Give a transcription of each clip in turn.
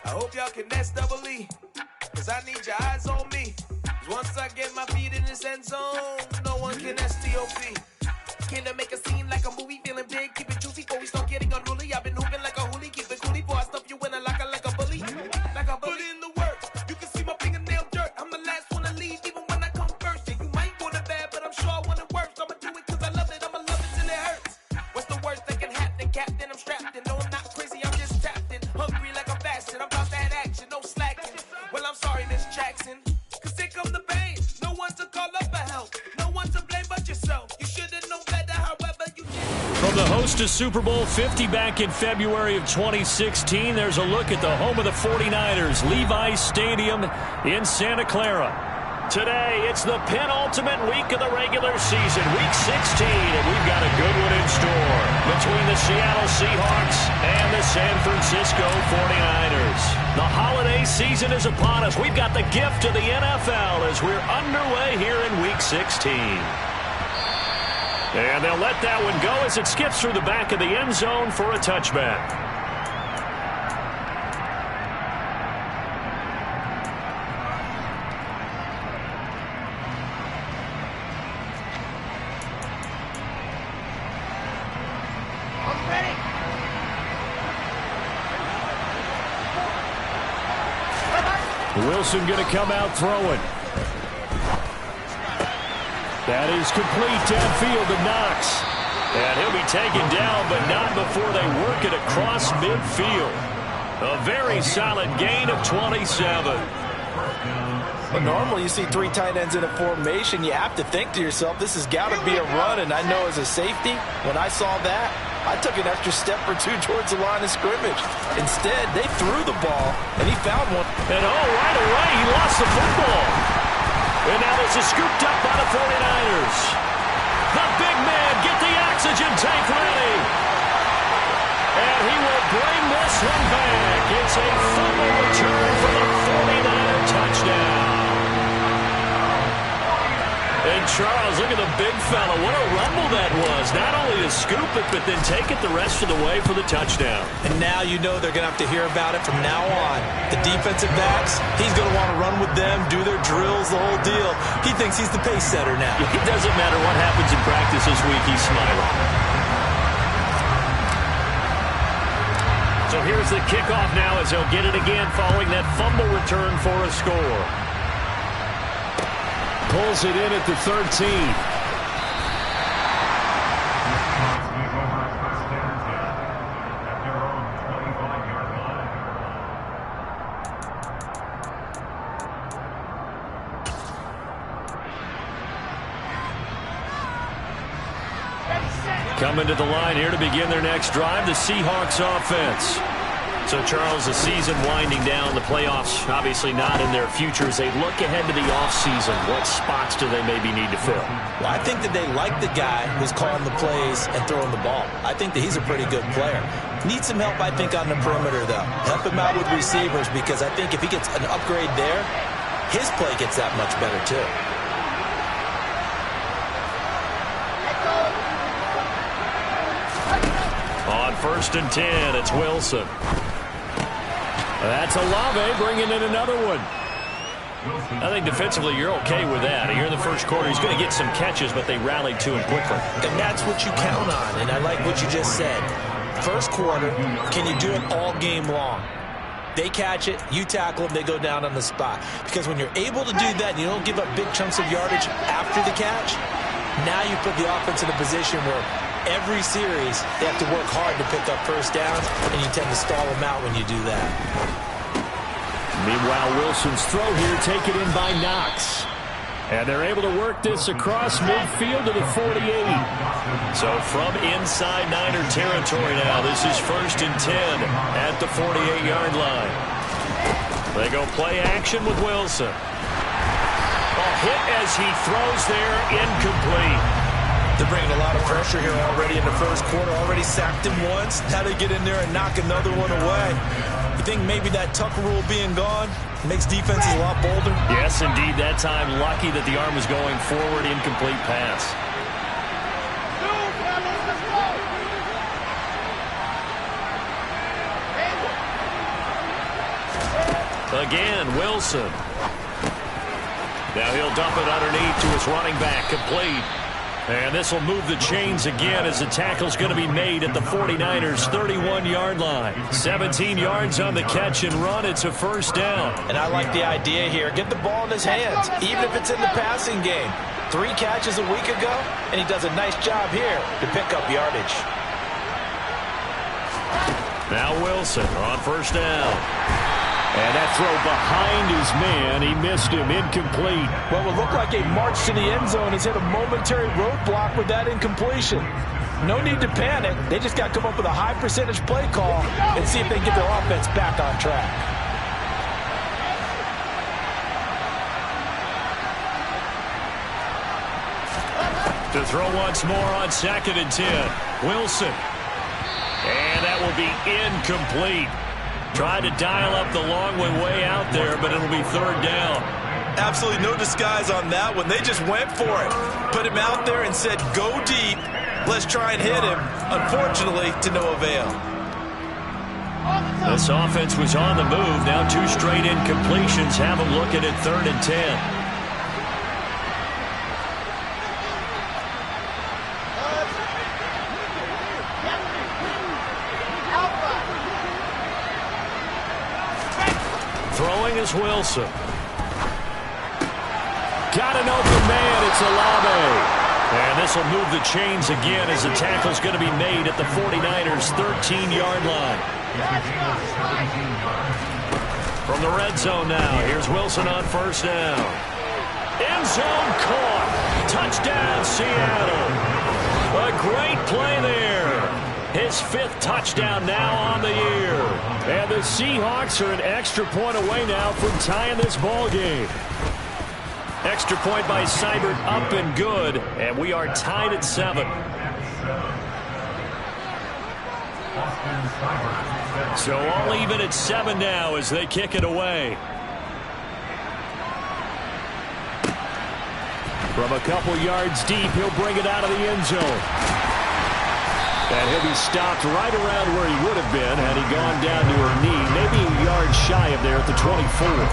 I hope y'all can nest double E, cause I need your eyes on me. Cause once I get my feet in this end zone, no one can STOP. Can I make a scene like a movie, feeling big, keep it juicy before we start getting unruly. I've been hooping like a hoolie, keep it coolie before I stuff you in a locker like a bully. Like a bully. Put in the work, you can see my fingernail dirt. I'm the last one to leave, even when I come first. Yeah, you might want it bad, but I'm sure I want it worse. I'ma do it cause I love it, I'ma love it till it hurts. What's the worst that can happen, Captain? I'm strapped in, no I'm not crazy, I'm just tapped in. Hungry like I'm fasting, I'm about that action, no slacking. Well, I'm sorry, Miss Jackson, cause here come the pain. No one to call up for help, no one to blame but yourself. You should've known better, however you did. From the host of Super Bowl 50 back in February of 2016, there's a look at the home of the 49ers, Levi's Stadium in Santa Clara. Today, it's the penultimate week of the regular season, Week 16, and we've got a good one in store between the Seattle Seahawks and the San Francisco 49ers. The holiday season is upon us. We've got the gift of the NFL as we're underway here in Week 16. And they'll let that one go as it skips through the back of the end zone for a touchback. Wilson going to come out throwing. That is complete downfield to Knox. And he'll be taken down, but not before they work it across midfield. A very solid gain of 27. But normally you see three tight ends in a formation, you have to think to yourself, this has got to be a run. And I know as a safety, when I saw that, I took an extra step or two towards the line of scrimmage. Instead, they threw the ball, and he found one. And right away, he lost the football. And now this is scooped up by the 49ers. The big man, get the oxygen tank ready. And he will bring this one back. It's a fumble return for the 49er touchdown. And Charles, look at the big fella. What a rumble that was. Not only to scoop it, but then take it the rest of the way for the touchdown. And now you know they're going to have to hear about it from now on. The defensive backs, he's going to want to run with them, do their drills, the whole deal. He thinks he's the pace setter now. It doesn't matter what happens in practice this week, he's smiling. So here's the kickoff now as they'll get it again following that fumble return for a score. Pulls it in at the 13. Coming to the line here to begin their next drive, the Seahawks offense. So, Charles, the season winding down, the playoffs obviously not in their future. As they look ahead to the offseason, what spots do they maybe need to fill? Well, I think that they like the guy who's calling the plays and throwing the ball. I think that he's a pretty good player. Needs some help, I think, on the perimeter, though. Help him out with receivers, because I think if he gets an upgrade there, his play gets that much better, too. On 1st and 10, it's Wilson. That's Olave bringing in another one. I think defensively you're okay with that. Here in the first quarter, he's going to get some catches, but they rallied to him quickly. And that's what you count on, and I like what you just said. First quarter, can you do it all game long? They catch it, you tackle them, they go down on the spot. Because when you're able to do that and you don't give up big chunks of yardage after the catch, now you put the offense in a position where every series, they have to work hard to pick up first downs, and you tend to stall them out when you do that. Meanwhile, Wilson's throw here taken in by Knox. And they're able to work this across midfield to the 48. So from inside Niner territory now, this is 1st and 10 at the 48-yard line. They go play action with Wilson. A hit as he throws there, incomplete. They're bringing a lot of pressure here already in the first quarter. Already sacked him once. Now they get in there and knock another one away. You think maybe that Tucker rule being gone makes defenses a lot bolder? Yes, indeed. That time, lucky that the arm was going forward. Incomplete pass. Again, Wilson. Now he'll dump it underneath to his running back, complete. And this will move the chains again as the tackle's going to be made at the 49ers' 31-yard line. 17 yards on the catch and run. It's a first down. And I like the idea here. Get the ball in his hands, even if it's in the passing game. 3 catches a week ago, and he does a nice job here to pick up yardage. Now Wilson on first down. And that throw behind his man, he missed him, incomplete. What would look like a march to the end zone has hit a momentary roadblock with that incompletion. No need to panic. They just got to come up with a high percentage play call and see if they can get their offense back on track. To throw once more on 2nd and 10. Wilson. And that will be incomplete. Tried to dial up the long way out there, but it'll be 3rd down. Absolutely no disguise on that one. They just went for it. Put him out there and said, go deep. Let's try and hit him. Unfortunately, to no avail. This offense was on the move. Now 2 straight incompletions have them looking at 3rd and 10. Throwing is Wilson. Got an open man. It's Olave. And this will move the chains again as the tackle's going to be made at the 49ers' 13-yard line. From the red zone now, here's Wilson on first down. End zone caught. Touchdown, Seattle. A great play there. His 5th touchdown now on the year. And the Seahawks are an extra point away now from tying this ball game. Extra point by Seibert up and good. And we are tied at 7. So all even at 7 now as they kick it away. From a couple yards deep, he'll bring it out of the end zone. And he'll be stopped right around where he would have been had he gone down to her knee, maybe a yard shy of there at the 24.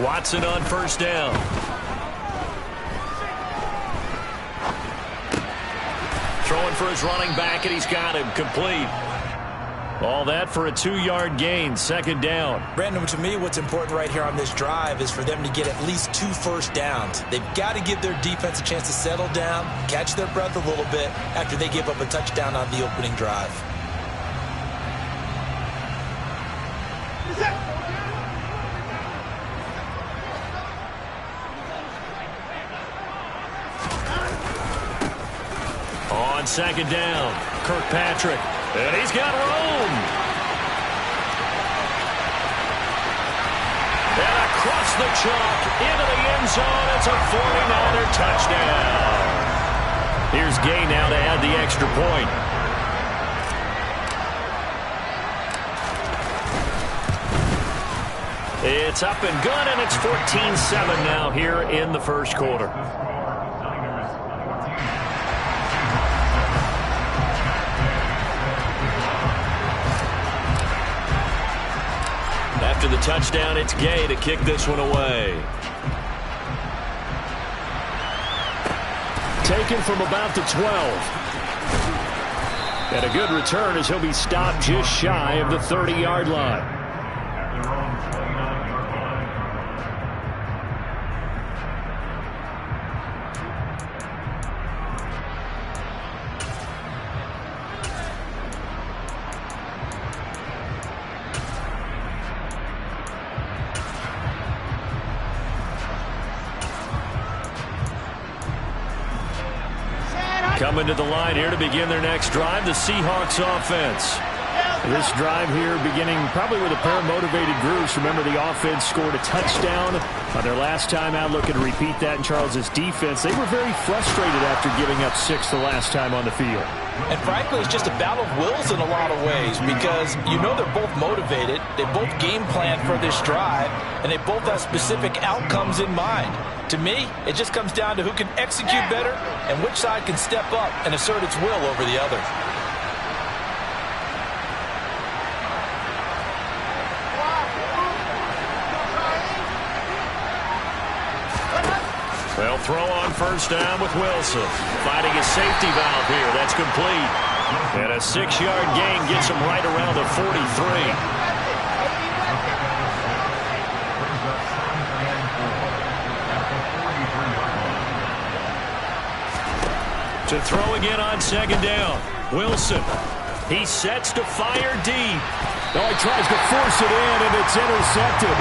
Watson on first down. Throwing for his running back, and he's got him complete. All that for a 2-yard gain, 2nd down. Brandon, to me, what's important right here on this drive is for them to get at least 2 first downs. They've got to give their defense a chance to settle down, catch their breath a little bit after they give up a touchdown on the opening drive. On 2nd down, Kirkpatrick, and he's got room. And across the chalk, into the end zone, it's a 49er touchdown. Here's Gay now to add the extra point. It's up and good, and it's 14-7 now here in the first quarter. After the touchdown, it's Gay to kick this one away. Taken from about the 12. And a good return as he'll be stopped just shy of the 30-yard line. Coming to the line here to begin their next drive, the Seahawks offense. This drive here beginning probably with a pair of motivated groups. Remember, the offense scored a touchdown on their last time out. Looking to repeat that in Charles' defense. They were very frustrated after giving up 6 the last time on the field. And frankly, it's just a battle of wills in a lot of ways because you know they're both motivated. They both game plan for this drive, and they both have specific outcomes in mind. To me, it just comes down to who can execute better and which side can step up and assert its will over the other. They'll throw on first down with Wilson. Fighting a safety valve here. That's complete. And a 6-yard gain gets him right around the 43. To throw again on second down. Wilson. He sets to fire deep. Oh, he tries to force it in, and it's intercepted.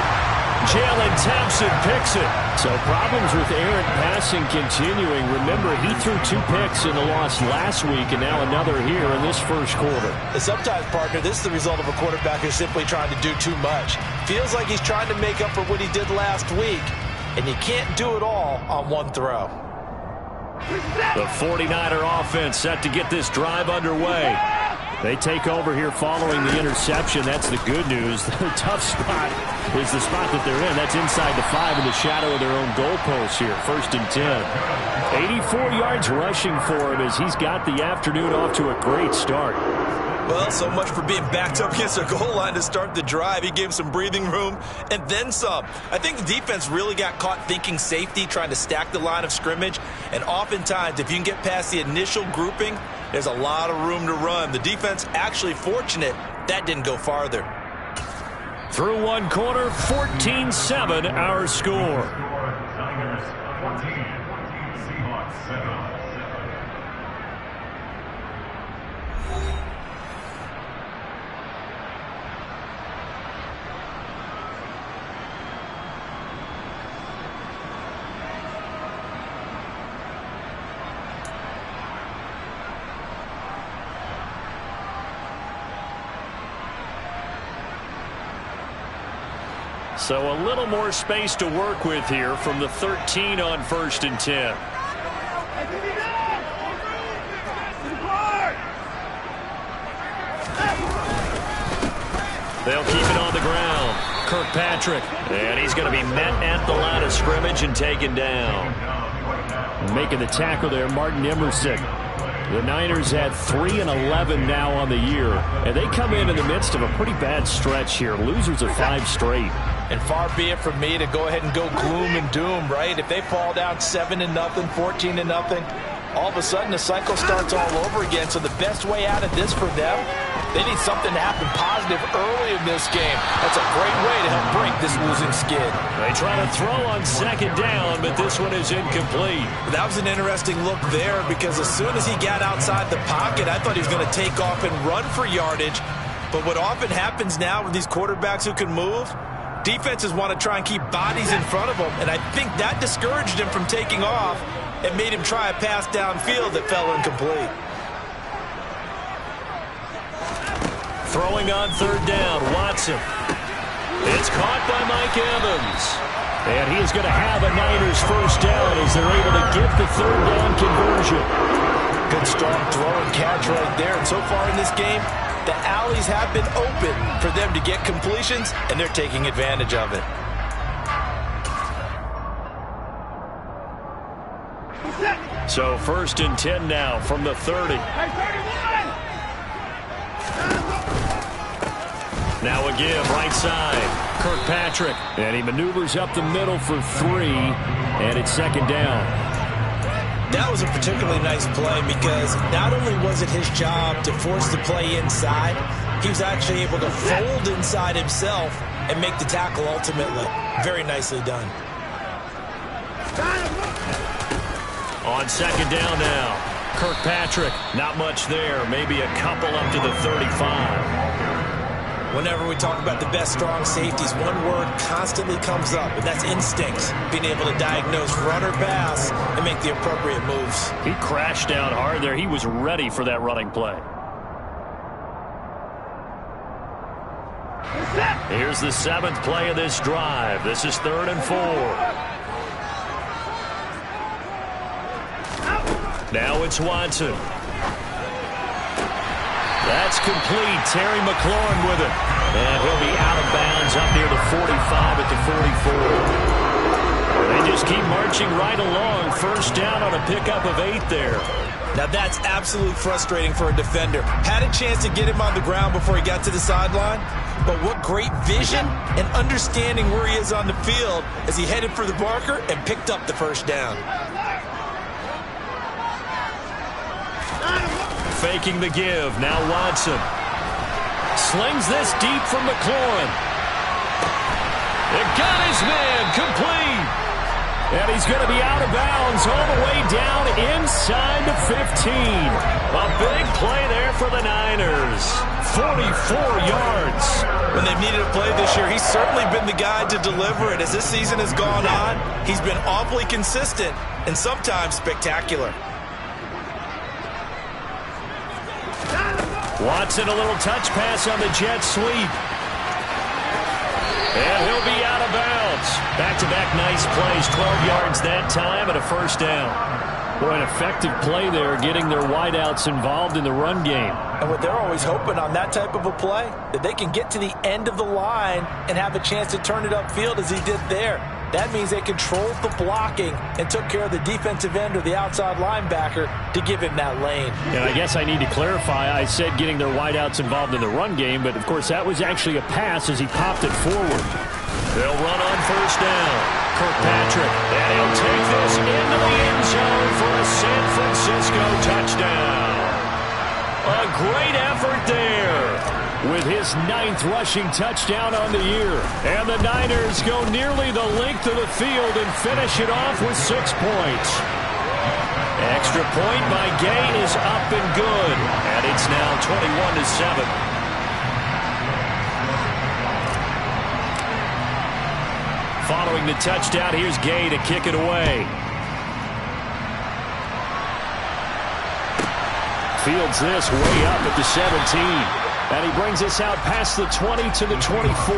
Jalen Thompson picks it. So problems with errant passing continuing. Remember, he threw 2 picks in the loss last week, and now another here in this first quarter. And sometimes, partner, this is the result of a quarterback who's simply trying to do too much. Feels like he's trying to make up for what he did last week, and you can't do it all on one throw. The 49er offense set to get this drive underway. They take over here following the interception. That's the good news. The tough spot is the spot that they're in. That's inside the 5 in the shadow of their own goalpost here. 1st and 10. 84 yards rushing for him as he's got the afternoon off to a great start. Well, so much for being backed up against the goal line to start the drive. He gave him some breathing room and then some. I think the defense really got caught thinking safety, trying to stack the line of scrimmage. And oftentimes, if you can get past the initial grouping, there's a lot of room to run. The defense actually fortunate that didn't go farther. Through one quarter, 14-7 our score. So a little more space to work with here from the 13 on 1st and 10. They'll keep it on the ground. Kirkpatrick. And he's going to be met at the line of scrimmage and taken down. Making the tackle there, Martin Emerson. The Niners had 3-11 now on the year, and they come in the midst of a pretty bad stretch here. Losers of 5 straight. And far be it from me to go ahead and go gloom and doom, right? If they fall down 7-0, 14-0, all of a sudden the cycle starts all over again. So the best way out of this for them, they need something to happen positive early in this game. That's a great way to help break this losing skid. They try to throw on second down, but this one is incomplete. That was an interesting look there because as soon as he got outside the pocket, I thought he was going to take off and run for yardage. But what often happens now with these quarterbacks who can move, defenses want to try and keep bodies in front of them, and I think that discouraged him from taking off and made him try a pass downfield that fell incomplete. Throwing on third down, Watson. It's caught by Mike Evans. And he is going to have a Niners first down as they're able to get the third down conversion. Good strong throw and catch right there. And so far in this game, the alleys have been open for them to get completions, and they're taking advantage of it. So 1st and 10 now from the 30. Now again, right side, Kirkpatrick. And he maneuvers up the middle for 3, and it's second down. That was a particularly nice play because not only was it his job to force the play inside, he was actually able to fold inside himself and make the tackle ultimately. Very nicely done. On second down now, Kirkpatrick. Not much there, maybe a couple up to the 35. Whenever we talk about the best strong safeties, one word constantly comes up, and that's instincts. Being able to diagnose run or pass and make the appropriate moves. He crashed down hard there. He was ready for that running play. Here's the 7th play of this drive. This is 3rd and 4. Now it's Watson. That's complete. Terry McLaurin with it. And he'll be out of bounds up near the 45 at the 44. They just keep marching right along. First down on a pickup of 8 there. Now that's absolutely frustrating for a defender. Had a chance to get him on the ground before he got to the sideline, but what great vision and understanding where he is on the field as he headed for the marker and picked up the first down. Faking the give. Now Watson. Slings this deep from McLaurin. It got his man complete. And he's going to be out of bounds all the way down inside the 15. A big play there for the Niners. 44 yards. When they've needed a play this year, he's certainly been the guy to deliver it. As this season has gone on, he's been awfully consistent and sometimes spectacular. Watson, a little touch pass on the jet sweep. And he'll be out of bounds. Back-to-back nice plays, 12 yards that time and a first down. Boy, an effective play there, getting their wideouts involved in the run game. And what they're always hoping on that type of a play, that they can get to the end of the line and have a chance to turn it upfield as he did there. That means they controlled the blocking and took care of the defensive end or the outside linebacker to give him that lane. And I guess I need to clarify, I said getting their wideouts involved in the run game, but of course that was actually a pass as he popped it forward. They'll run on first down. Kirkpatrick, and he'll take this into the end zone for a San Francisco touchdown. A great effort there with his 9th rushing touchdown on the year. And the Niners go nearly the length of the field and finish it off with 6 points. Extra point by Gay is up and good. And it's now 21-7. Following the touchdown, here's Gay to kick it away. Fields this way up at the 17. And he brings us out past the 20 to the 24.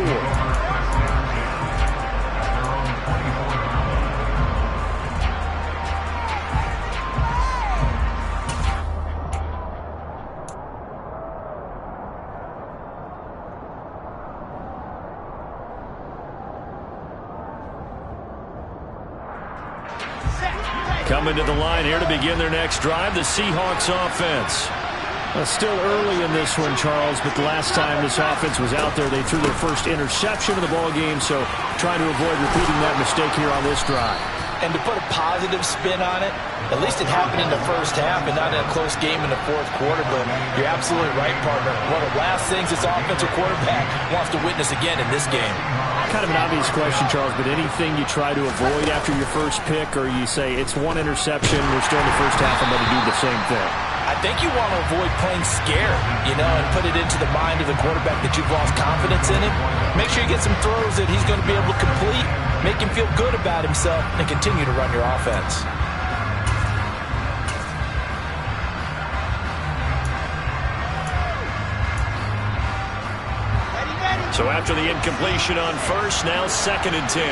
Coming to the line here to begin their next drive, the Seahawks offense. Still early in this one, Charles, but the last time this offense was out there, they threw their first interception of the ball game, so trying to avoid repeating that mistake here on this drive. And to put a positive spin on it, at least it happened in the first half and not in a close game in the fourth quarter, but you're absolutely right, partner. One of the last things this offensive quarterback wants to witness again in this game. Kind of an obvious question, Charles, but anything you try to avoid after your first pick, or you say it's one interception, we're still in the first half, I'm going to do the same thing? I think you want to avoid playing scared, and put it into the mind of the quarterback that you've lost confidence in him. Make sure you get some throws that he's going to be able to complete, make him feel good about himself, and continue to run your offense. So after the incompletion on first, now 2nd and 10.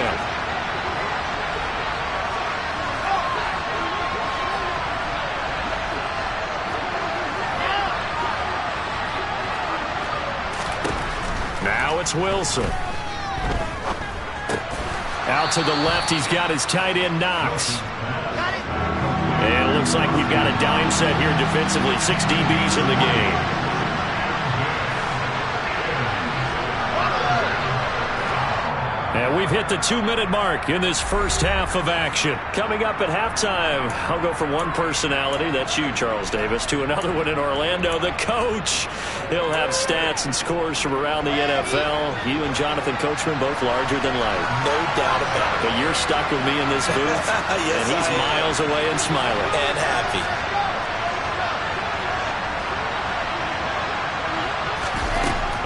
Now it's Wilson. Out to the left, he's got his tight end Knox. And it looks like we've got a dime set here defensively. 6 DBs in the game. And we've hit the 2-minute mark in this first half of action. Coming up at halftime, I'll go from one personality, that's you, Charles Davis, to another one in Orlando, the coach. He'll have stats and scores from around the NFL. You and Jonathan Coachman both larger than life. No doubt about it. But you're stuck with me in this booth, yes, and he's miles away and smiling. And happy.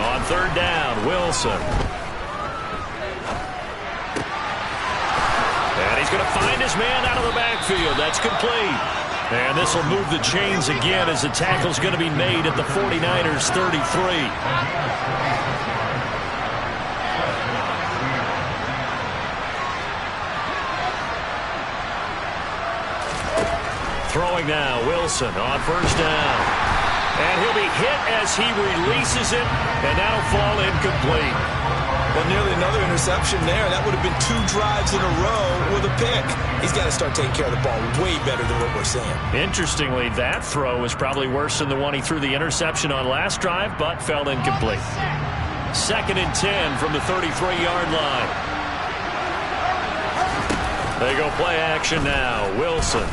On 3rd down, Wilson. And he's going to find his man out of the backfield. That's complete. And this will move the chains again as the tackle's going to be made at the 49ers 33. Wilson on first down. And he'll be hit as he releases it, and that'll fall incomplete. Well, nearly another interception there. That would have been 2 drives in a row with a pick. He's got to start taking care of the ball way better than what we're seeing. Interestingly, that throw was probably worse than the one he threw the interception on last drive, but fell incomplete. 2nd and 10 from the 33-yard line. They go play action now. Wilson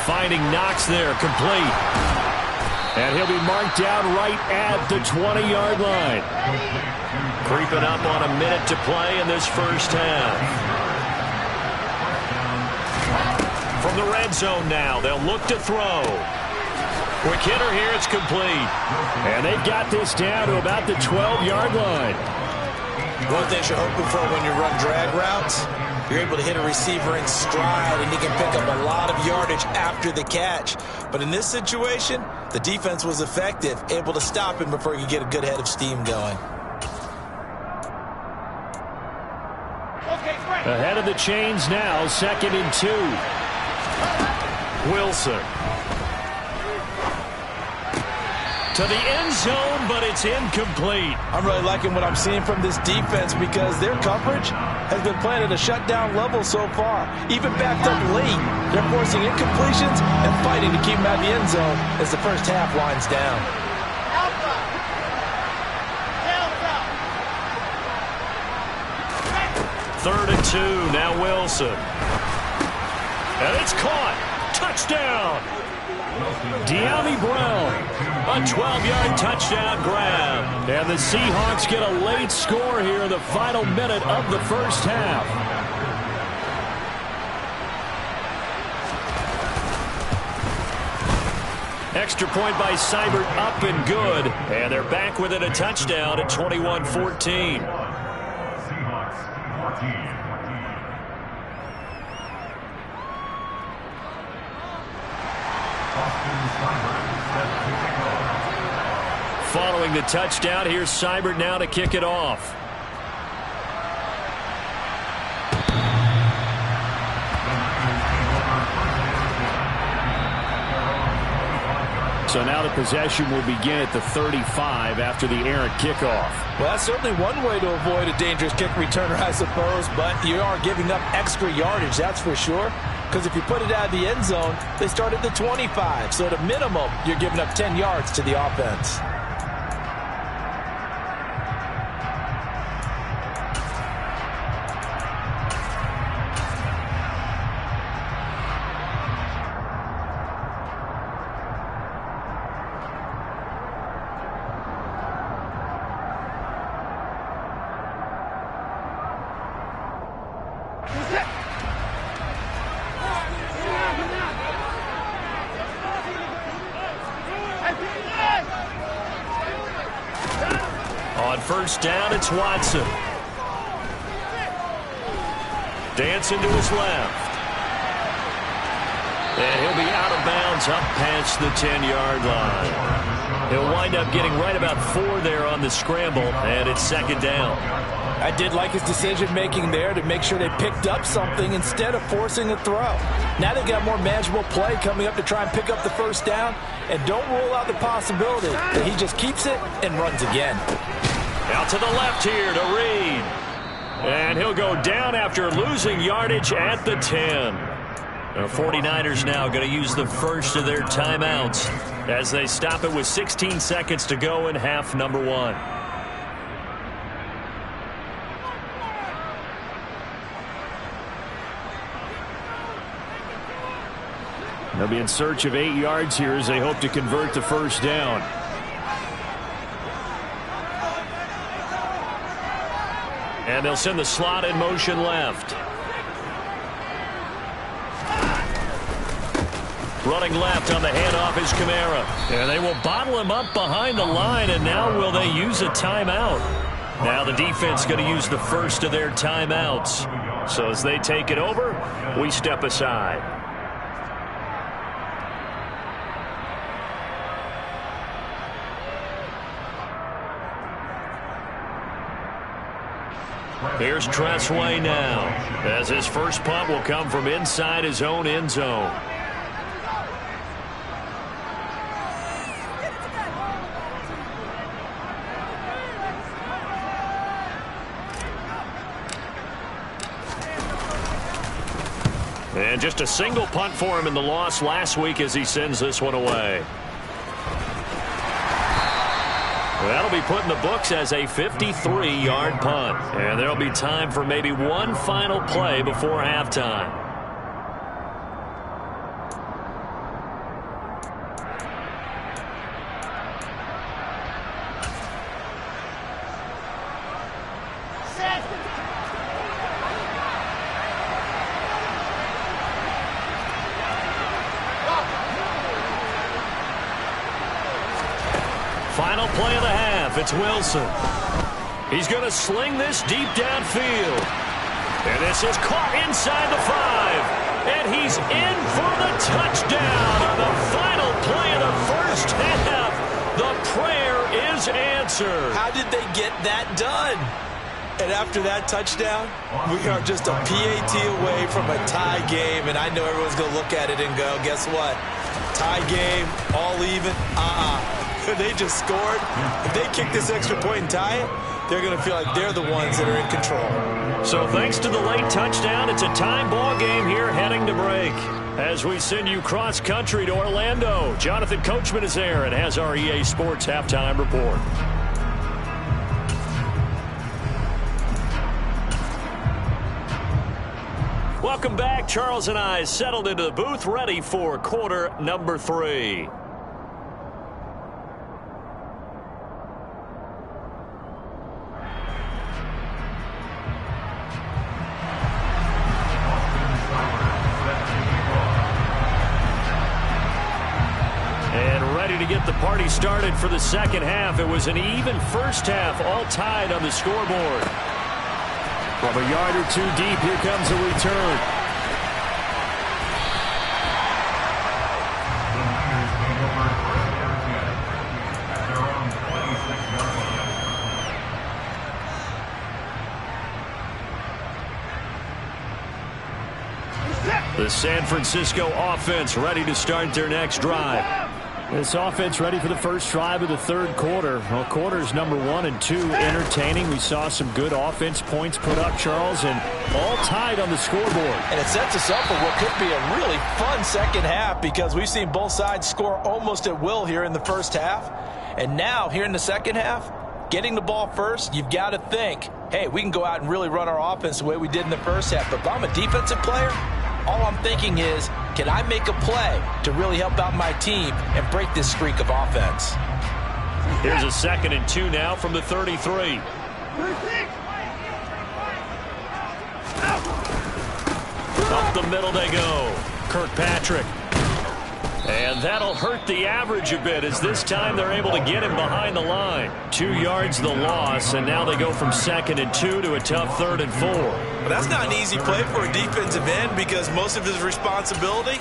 finding Knox there, complete. And he'll be marked down right at the 20-yard line. Creeping up on a minute to play in this first half. From the red zone now, they'll look to throw. Quick hitter here, it's complete. And they've got this down to about the 12-yard line. One thing you're hoping for when you run drag routes, you're able to hit a receiver in stride, and he can pick up a lot of yardage after the catch. But in this situation, the defense was effective, able to stop him before he could get a good head of steam going. Ahead of the chains now, 2nd and 2. Wilson. To the end zone, but it's incomplete. I'm really liking what I'm seeing from this defense because their coverage has been playing at a shutdown level so far. Even backed up late, they're forcing incompletions and fighting to keep them out of the end zone as the first half winds down. 3rd and 2, now Wilson. And it's caught. Touchdown. De'Ami Brown. A 12-yard touchdown grab. And the Seahawks get a late score here in the final minute of the first half. Extra point by Seibert, up and good. And they're back within a touchdown at 21-14. Following the touchdown, here's Seibert now to kick it off. So now the possession will begin at the 35 after the errant kickoff. Well, that's certainly one way to avoid a dangerous kick returner, I suppose, but you are giving up extra yardage, that's for sure. Because if you put it out of the end zone, they start at the 25. So at a minimum, you're giving up 10 yards to the offense. First down, it's Watson. Dancing to his left. And he'll be out of bounds up past the 10-yard line. He'll wind up getting right about 4 there on the scramble, and it's 2nd down. I did like his decision-making there to make sure they picked up something instead of forcing a throw. Now they've got more manageable play coming up to try and pick up the first down, and don't rule out the possibility that he just keeps it and runs again. Out to the left here to Reed. And he'll go down after losing yardage at the 10. The 49ers now going to use the first of their timeouts as they stop it with 16 seconds to go in half number 1. They'll be in search of 8 yards here as they hope to convert the first down. And they'll send the slot in motion left. Running left on the handoff is Kamara. And they will bottle him up behind the line, and now will they use a timeout? Now the defense going to use the first of their timeouts. So as they take it over, we step aside. Here's Tressway now, as his first punt will come from inside his own end zone. And just a single punt for him in the loss last week as he sends this one away. That'll be put in the books as a 53-yard punt. And there'll be time for maybe one final play before halftime. Final play of the half. It's Wilson. He's going to sling this deep downfield. And this is caught inside the 5. And he's in for the touchdown on the final play of the first half. The prayer is answered. How did they get that done? And after that touchdown, we are just a PAT away from a tie game. And I know everyone's going to look at it and go, guess what? Tie game, all even, They just scored. If they kick this extra point and tie it, they're going to feel like they're the ones that are in control. So thanks to the late touchdown, it's a time ball game here heading to break. As we send you cross-country to Orlando, Jonathan Coachman is there and has our EA Sports Halftime Report. Welcome back. Charles and I settled into the booth, ready for quarter number 3. To get the party started for the second half. It was an even first half, all tied on the scoreboard. From a yard or two deep, here comes a return. The San Francisco offense ready to start their next drive. This offense ready for the first drive of the third quarter. Well, quarters number 1 and 2 entertaining. We saw some good offense points put up, Charles, and all tied on the scoreboard. And it sets us up for what could be a really fun second half because we've seen both sides score almost at will here in the first half. And now, here in the second half, getting the ball first, you've got to think, hey, we can go out and really run our offense the way we did in the first half. But if I'm a defensive player, all I'm thinking is, can I make a play to really help out my team and break this streak of offense? Here's a 2nd and 2 now from the 33. Up the middle they go. Kirkpatrick. And that'll hurt the average a bit as this time they're able to get him behind the line. 2 yards the loss, and now they go from 2nd and 2 to a tough 3rd and 4. Well, that's not an easy play for a defensive end because most of his responsibility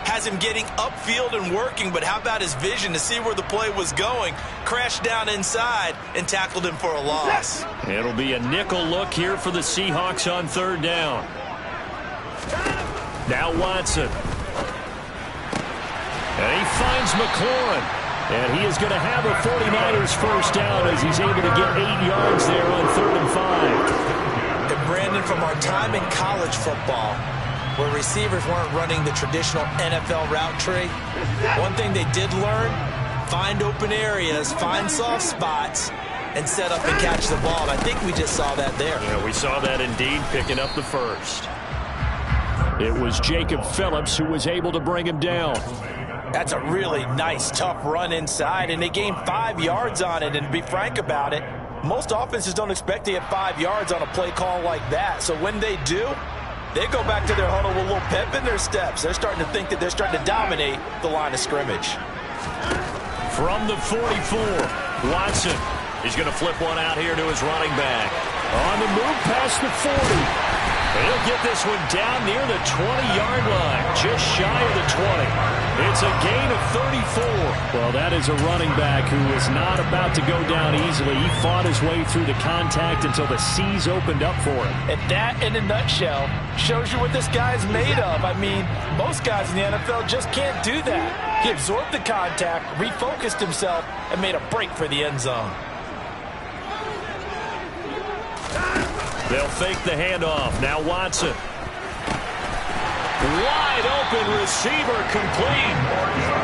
has him getting upfield and working, but how about his vision to see where the play was going, crashed down inside, and tackled him for a loss. It'll be a nickel look here for the Seahawks on 3rd down. Now Watson. And he finds McLaurin. And he is going to have a 49ers first down as he's able to get 8 yards there on 3rd and 5. And Brandon, from our time in college football, where receivers weren't running the traditional NFL route tree, one thing they did learn, find open areas, find soft spots, and set up and catch the ball. And I think we just saw that there. Yeah, we saw that indeed, picking up the first. It was Jacob Phillips who was able to bring him down. That's a really nice, tough run inside, and they gained 5 yards on it. And to be frank about it, most offenses don't expect to get 5 yards on a play call like that. So when they do, they go back to their huddle with a little pep in their steps. They're starting to think that they're starting to dominate the line of scrimmage. From the 44, Watson. He's going to flip one out here to his running back. On the move past the 40. He'll get this one down near the 20-yard line, just shy of the 20. It's a gain of 34. Well, that is a running back who is not about to go down easily. He fought his way through the contact until the seas opened up for him. And that, in a nutshell, shows you what this guy is made of. I mean, most guys in the NFL just can't do that. He absorbed the contact, refocused himself, and made a break for the end zone. They'll fake the handoff. Now Watson. Wide open receiver complete.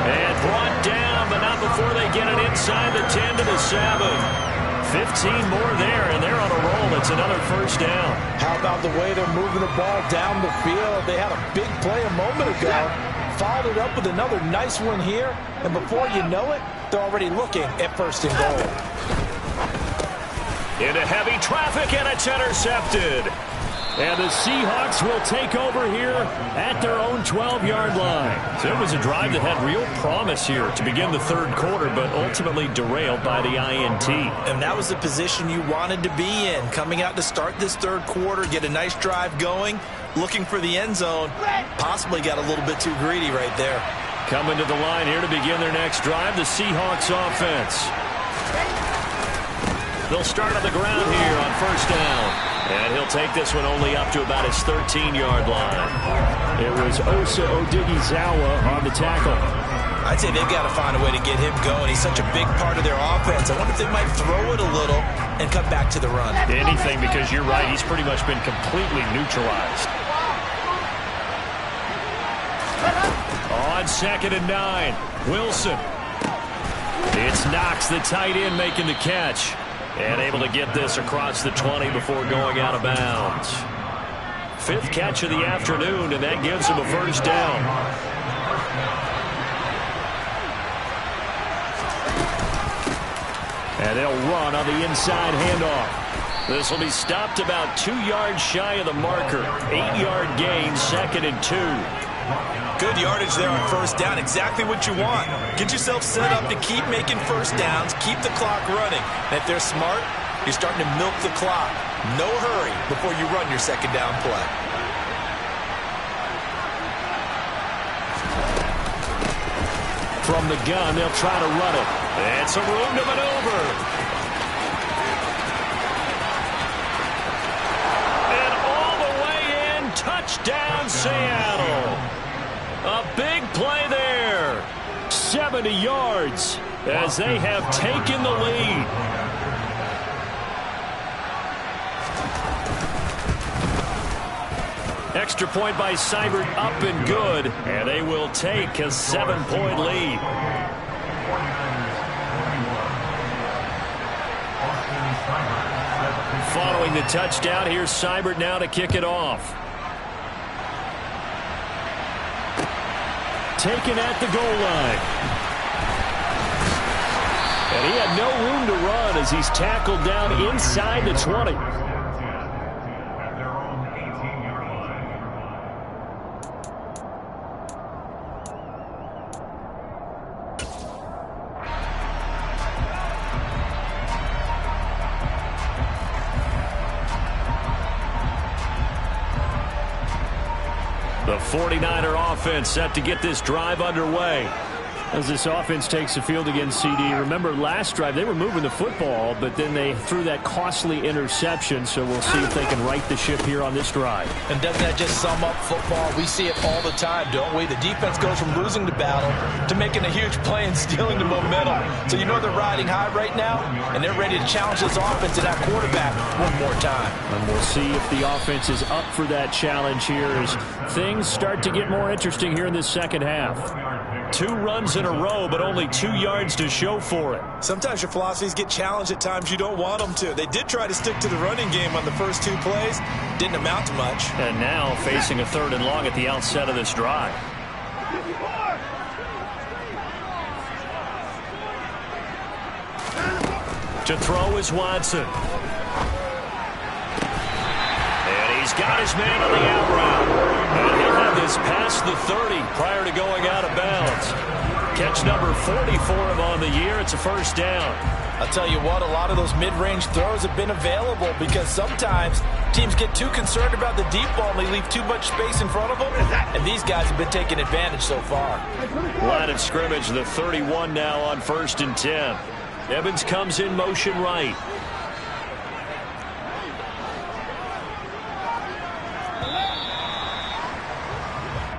And brought down, but not before they get it inside the 10 to the 7. 15 more there, and they're on a roll. It's another first down. How about the way they're moving the ball down the field? They had a big play a moment ago. Followed it up with another nice one here. And before you know it, they're already looking at first and goal. Into heavy traffic, and it's intercepted. And the Seahawks will take over here at their own 12-yard line. So it was a drive that had real promise here to begin the third quarter, but ultimately derailed by the INT. And that was the position you wanted to be in. Coming out to start this third quarter, get a nice drive going, looking for the end zone. Possibly got a little bit too greedy right there. Coming to the line here to begin their next drive, the Seahawks offense. They'll start on the ground here on first down. And he'll take this one only up to about his 13-yard line. It was Osa Odighizuwa on the tackle. I'd say they've got to find a way to get him going. He's such a big part of their offense. I wonder if they might throw it a little and cut back to the run. Anything, because you're right. He's pretty much been completely neutralized. On 2nd and 9, Wilson. It's Knox, the tight end, making the catch. And able to get this across the 20 before going out of bounds. 5th catch of the afternoon, and that gives him a first down. And they'll run on the inside handoff. This will be stopped about 2 yards shy of the marker. 8-yard gain, 2nd and 2. Good yardage there on first down. Exactly what you want. Get yourself set up to keep making first downs, keep the clock running. And if they're smart, you're starting to milk the clock. No hurry before you run your second down play. From the gun, they'll try to run it. And some room to maneuver. And all the way in, touchdown Seattle. A big play there. 70 yards as they have taken the lead. Extra point by Seibert up and good. And they will take a 7-point lead. Following the touchdown, here's Seibert now to kick it off. Taken at the goal line. And he had no room to run as he's tackled down inside the 20. The 49er offense set to get this drive underway. As this offense takes the field against CD, remember last drive they were moving the football, but then they threw that costly interception, so we'll see if they can right the ship here on this drive. And doesn't that just sum up football? We see it all the time, don't we? The defense goes from losing the battle to making a huge play and stealing the momentum. So you know they're riding high right now, and they're ready to challenge this offense and that quarterback one more time. And we'll see if the offense is up for that challenge here as things start to get more interesting here in this second half. 2 runs in a row, but only 2 yards to show for it. Sometimes your philosophies get challenged at times you don't want them to. They did try to stick to the running game on the first 2 plays. Didn't amount to much. And now facing a 3rd and long at the outset of this drive. To throw is Watson. And he's got his man on the out route. And he'll have this past the 30 prior to going out of bounds. Catch number 40 for him on the year. It's a first down. I'll tell you what, a lot of those mid-range throws have been available because sometimes teams get too concerned about the deep ball and they leave too much space in front of them. And these guys have been taking advantage so far. Line of scrimmage, the 31 now on 1st and 10. Evans comes in motion right.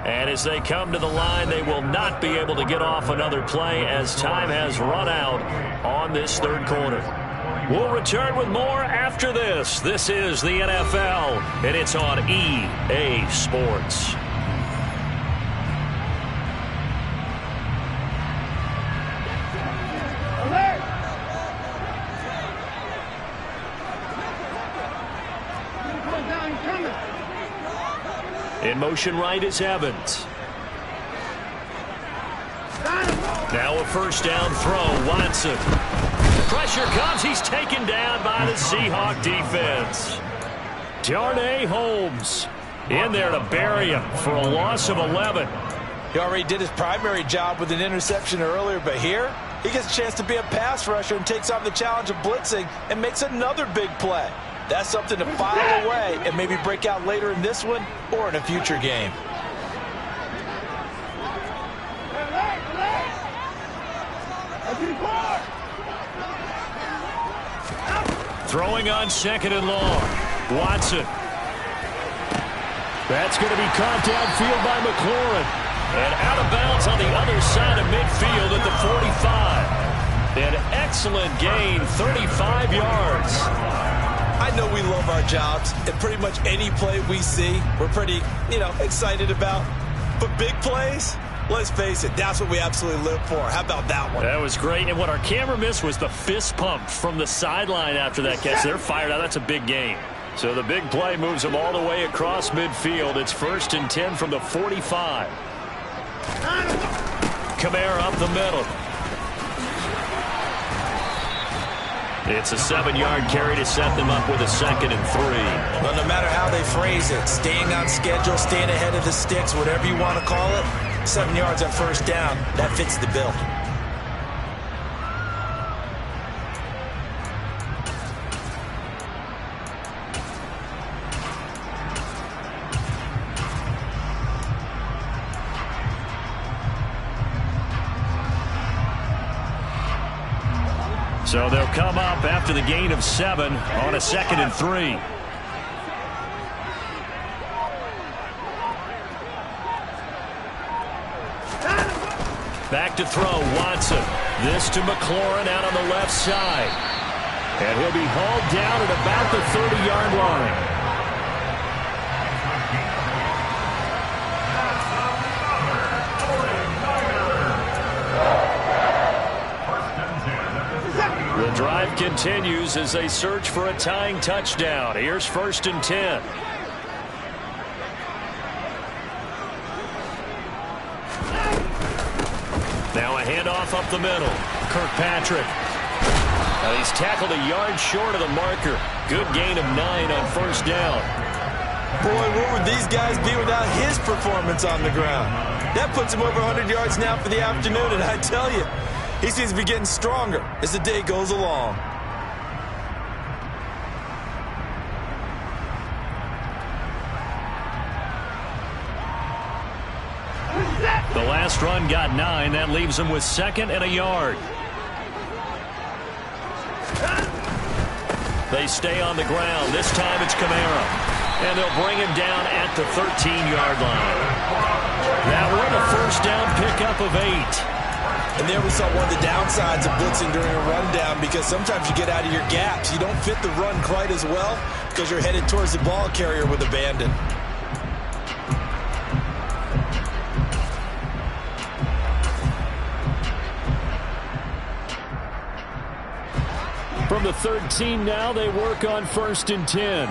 And as they come to the line, they will not be able to get off another play as time has run out on this third quarter. We'll return with more after this. This is the NFL, and it's on EA Sports. In motion right is Evans. Now a first down throw, Watson. Pressure comes, he's taken down by the Seahawk defense. Darnay Holmes in there to bury him for a loss of 11. He already did his primary job with an interception earlier, but here he gets a chance to be a pass rusher and takes on the challenge of blitzing and makes another big play. That's something to file away and maybe break out later in this one or in a future game. Throwing on second and long. Watson. That's going to be caught downfield by McLaurin. And out of bounds on the other side of midfield at the 45. An excellent gain, 35 yards. I know we love our jobs, and pretty much any play we see, we're pretty, excited about. But big plays, let's face it, that's what we absolutely live for. How about that one? That was great. And what our camera missed was the fist pump from the sideline after that catch. They're fired out. That's a big gain. So the big play moves them all the way across midfield. It's 1st and 10 from the 45. Kamara up the middle. It's a 7-yard carry to set them up with a 2nd and 3. Well, no matter how they phrase it, staying on schedule, staying ahead of the sticks, whatever you want to call it, 7 yards on first down, that fits the bill. So they'll come up after the gain of 7 on a 2nd and 3. Back to throw, Watson. This to McLaurin out on the left side. And he'll be hauled down at about the 30-yard line. The drive continues as they search for a tying touchdown. Here's 1st and 10. Now a handoff up the middle. Kirkpatrick. Now he's tackled a yard short of the marker. Good gain of 9 on first down. Boy, what would these guys be without his performance on the ground? That puts him over 100 yards now for the afternoon, and I tell you, he seems to be getting stronger as the day goes along. The last run got 9. That leaves him with 2nd and a yard. They stay on the ground. This time it's Kamara. And they'll bring him down at the 13-yard line. That one a first down pickup of 8. And there we saw one of the downsides of blitzing during a rundown, because sometimes you get out of your gaps. You don't fit the run quite as well because you're headed towards the ball carrier with abandon. From the 13 now, they work on 1st and 10.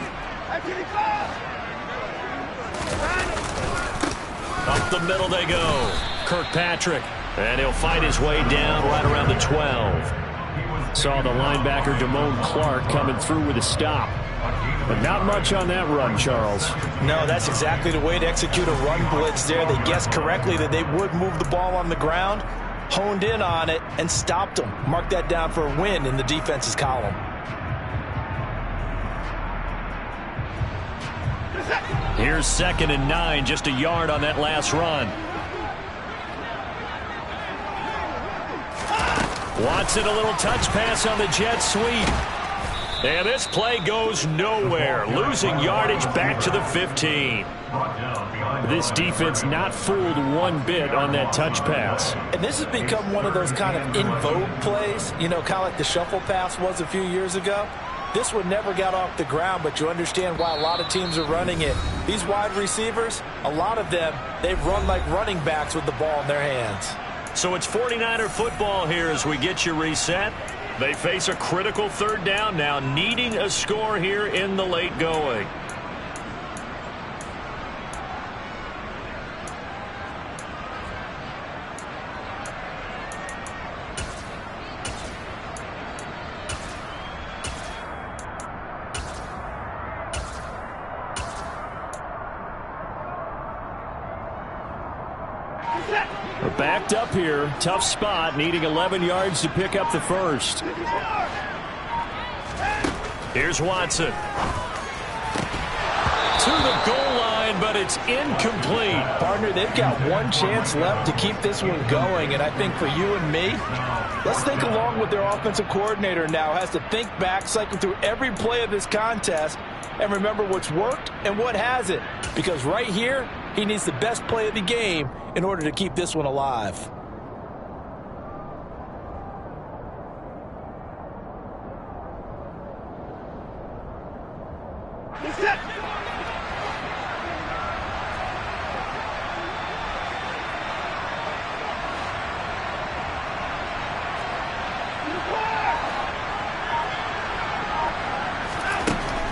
Up the middle they go. Kirkpatrick. And he'll fight his way down right around the 12. Saw the linebacker Damone Clark coming through with a stop. But not much on that run, Charles. No, that's exactly the way to execute a run blitz there. They guessed correctly that they would move the ball on the ground, honed in on it, and stopped them. Mark that down for a win in the defense's column. Here's 2nd and 9, just a yard on that last run. Watson, a little touch pass on the jet sweep. And this play goes nowhere. Losing yardage back to the 15. This defense not fooled one bit on that touch pass. And this has become one of those kind of in vogue plays, kind of like the shuffle pass was a few years ago. This one never got off the ground, but you understand why a lot of teams are running it. These wide receivers, a lot of them, they've run like running backs with the ball in their hands. So it's 49er football here as we get you reset. They face a critical 3rd down now, needing a score here in the late going. We're backed up here. Tough spot, needing 11 yards to pick up the first. Here's Watson. To the goal line, but it's incomplete. Partner, they've got one chance left to keep this one going, and I think for you and me, let's think along with their offensive coordinator now. Has to think back, cycle through every play of this contest, and remember what's worked and what hasn't. Because right here, he needs the best play of the game in order to keep this one alive.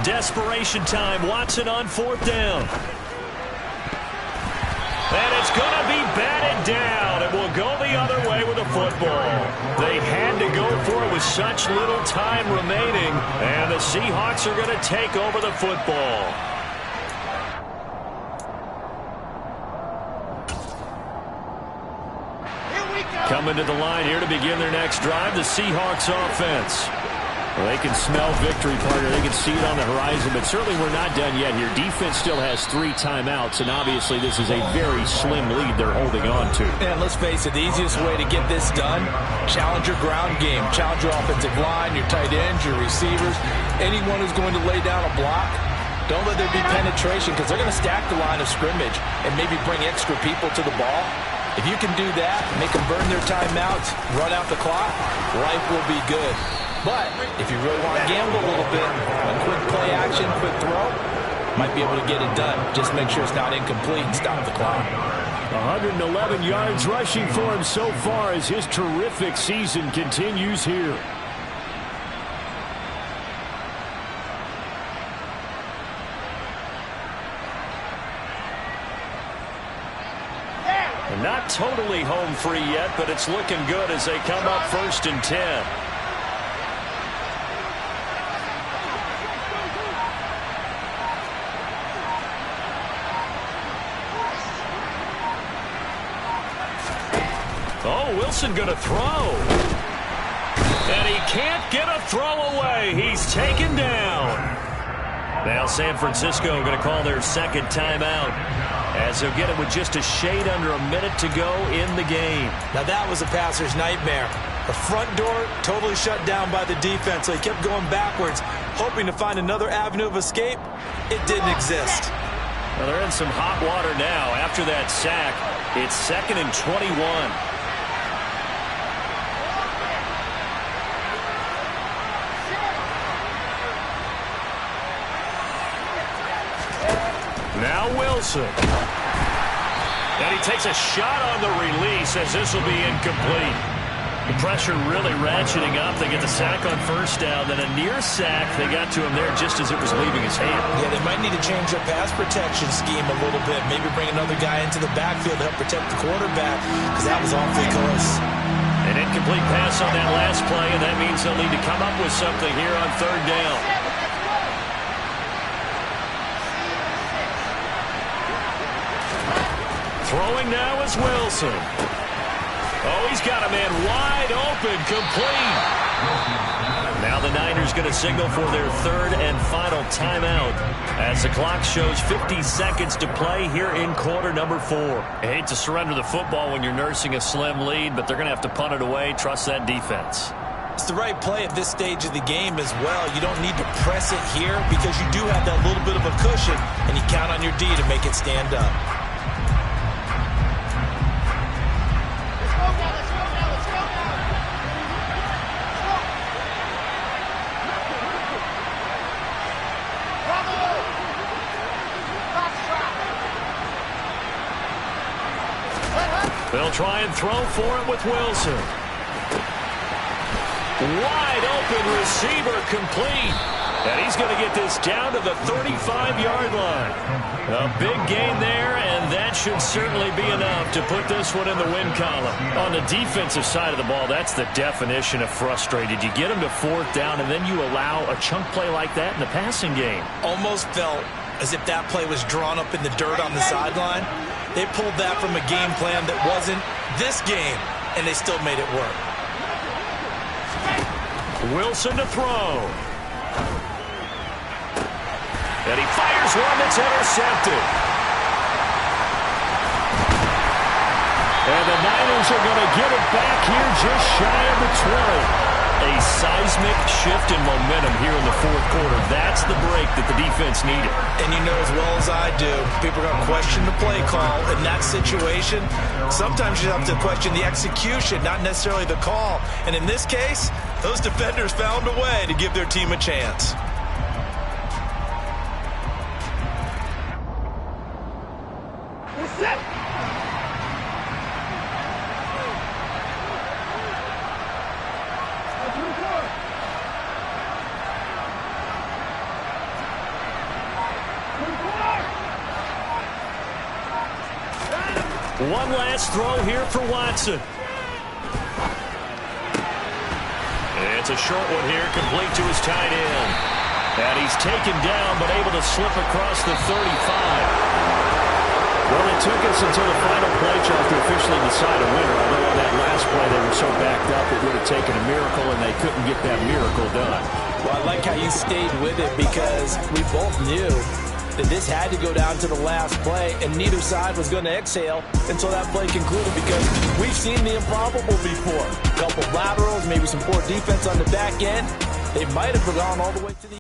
Desperation time. Watson on 4th down. And it's going to be batted down. It will go the other way with the football. They had to go for it with such little time remaining. And the Seahawks are going to take over the football. Coming to the line here to begin their next drive, the Seahawks offense. Well, they can smell victory, partner. They can see it on the horizon, but certainly we're not done yet here. Defense still has 3 timeouts, and obviously this is a very slim lead they're holding on to. And let's face it, the easiest way to get this done, challenge your ground game. Challenge your offensive line, your tight ends, your receivers, anyone who's going to lay down a block. Don't let there be penetration, because they're going to stack the line of scrimmage and maybe bring extra people to the ball. If you can do that, make them burn their timeouts, run out the clock, life will be good. But if you really want to gamble a little bit, a quick play action, quick throw, might be able to get it done. Just make sure it's not incomplete and stop the clock. 111 yards rushing for him so far as his terrific season continues here. Not totally home free yet, but it's looking good as they come up 1st and 10. Oh, Wilson going to throw. And he can't get a throw away. He's taken down. Now San Francisco going to call their 2nd timeout, as they'll get it with just a shade under a minute to go in the game. Now that was a passer's nightmare. The front door totally shut down by the defense, so he kept going backwards, hoping to find another avenue of escape. It didn't exist. Well, they're in some hot water now after that sack. It's 2nd and 21. Now Wilson. And he takes a shot on the release as this will be incomplete. The pressure really ratcheting up. They get the sack on 1st down, then a near sack. They got to him there just as it was leaving his hand. Yeah, they might need to change their pass protection scheme a little bit. Maybe bring another guy into the backfield to help protect the quarterback, because that was awfully close. An incomplete pass on that last play, and that means they'll need to come up with something here on 3rd down. Throwing now is Wilson. Oh, he's got a man wide open, complete. Now the Niners going to signal for their 3rd and final timeout as the clock shows 50 seconds to play here in quarter number 4. I hate to surrender the football when you're nursing a slim lead, but they're going to have to punt it away. Trust that defense. It's the right play at this stage of the game as well. You don't need to press it here because you do have that little bit of a cushion, and you count on your D to make it stand up. They'll try and throw for it with Wilson. Wide open receiver, complete. And he's going to get this down to the 35-yard line. A big gain there, and that should certainly be enough to put this one in the win column. On the defensive side of the ball, that's the definition of frustrated. You get them to 4th down, and then you allow a chunk play like that in the passing game. Almost felt as if that play was drawn up in the dirt on the sideline. They pulled that from a game plan that wasn't this game, and they still made it work. Wilson to throw. And he fires one that's intercepted. And the Niners are going to get it back here just shy of the 20. A seismic shift in momentum here in the fourth quarter. That's the break that the defense needed. And you know as well as I do, people are going to question the play call in that situation. Sometimes you have to question the execution, not necessarily the call. And in this case, those defenders found a way to give their team a chance. One last throw here for Watson. It's a short one here, complete to his tight end. And he's taken down, but able to slip across the 35. Well, it took us until the final play, Chuck, to officially decide a winner. Although on that last play they were so backed up, it would have taken a miracle, and they couldn't get that miracle done. Well, I like how you stayed with it because we both knew that this had to go down to the last play, and neither side was going to exhale until that play concluded because we've seen the improbable before. A couple laterals, maybe some poor defense on the back end. They might have gone all the way to the